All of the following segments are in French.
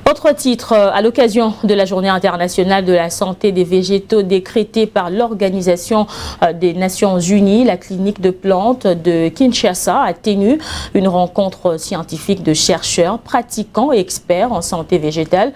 Autre titre, à l'occasion de la Journée internationale de la santé des végétaux décrétée par l'Organisation des Nations Unies, la clinique de plantes de Kinshasa a tenu une rencontre scientifique de chercheurs, pratiquants et experts en santé végétale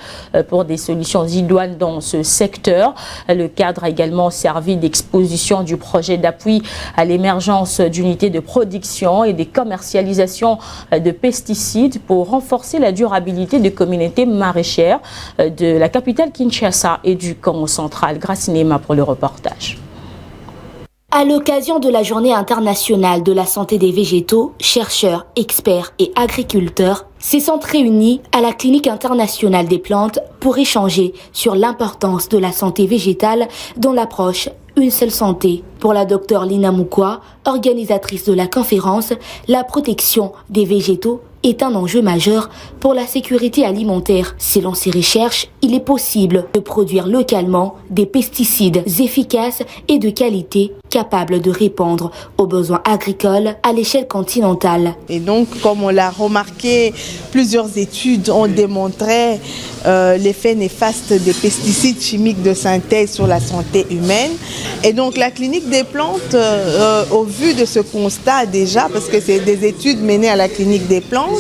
pour des solutions idoines dans ce secteur. Le cadre a également servi d'exposition du projet d'appui à l'émergence d'unités de production et des commercialisations de pesticides pour renforcer la durabilité des communautés maraîchères de la capitale Kinshasa et du Congo central. Gracinema pour le reportage. À l'occasion de la Journée internationale de la santé des végétaux, chercheurs, experts et agriculteurs se sont réunis à la Clinique internationale des plantes pour échanger sur l'importance de la santé végétale dans l'approche Une seule santé. Pour la docteure Lina Moukwa, organisatrice de la conférence, la protection des végétaux est un enjeu majeur pour la sécurité alimentaire. Selon ses recherches, il est possible de produire localement des pesticides efficaces et de qualité capables de répondre aux besoins agricoles à l'échelle continentale. Et donc, comme on l'a remarqué, plusieurs études ont démontré l'effet néfaste des pesticides chimiques de synthèse sur la santé humaine. Et donc, la clinique des plantes, au vu de ce constat déjà, parce que c'est des études menées à la clinique des plantes,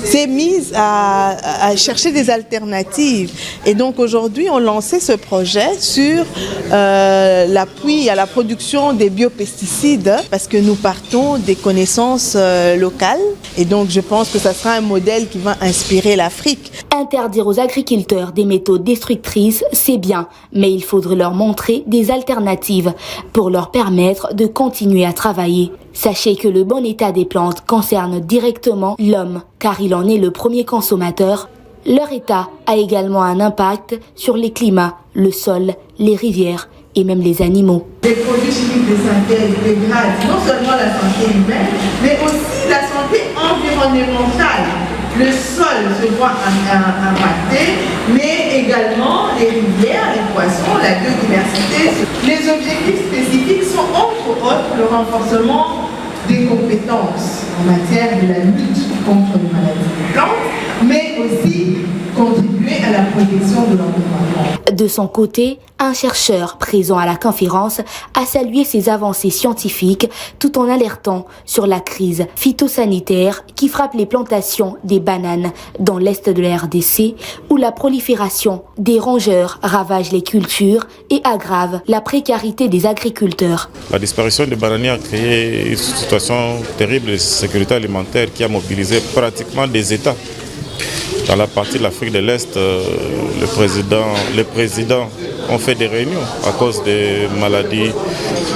s'est mise à chercher des alternatives. Et donc aujourd'hui, on lançait ce projet sur l'appui à la production des biopesticides parce que nous partons des connaissances locales. Et donc je pense que ça sera un modèle qui va inspirer l'Afrique. Interdire aux agriculteurs des méthodes destructrices, c'est bien, mais il faudrait leur montrer des alternatives pour leur permettre de continuer à travailler. Sachez que le bon état des plantes concerne directement l'homme, car il en est le premier consommateur. Leur état a également un impact sur les climats, le sol, les rivières et même les animaux. Les produits chimiques de synthèse dégradent non seulement la santé humaine, mais aussi la santé environnementale. Le sol se voit impacté, mais également les rivières, les poissons, la biodiversité. Les objectifs spécifiques sont entre autres le renforcement des compétences en matière de la lutte contre les maladies des plantes, mais aussi contribuer à la protection de l'environnement. De son côté, un chercheur présent à la conférence a salué ces avancées scientifiques tout en alertant sur la crise phytosanitaire qui frappe les plantations des bananes dans l'est de la RDC où la prolifération des rongeurs ravage les cultures et aggrave la précarité des agriculteurs. La disparition des bananiers a créé une situation terrible de sécurité alimentaire qui a mobilisé pratiquement des États. Dans la partie de l'Afrique de l'Est, les présidents ont fait des réunions à cause des maladies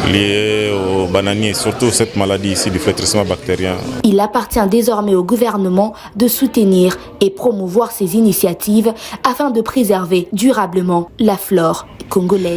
liées aux bananiers, surtout cette maladie ici du flétrissement bactérien. Il appartient désormais au gouvernement de soutenir et promouvoir ces initiatives afin de préserver durablement la flore congolaise.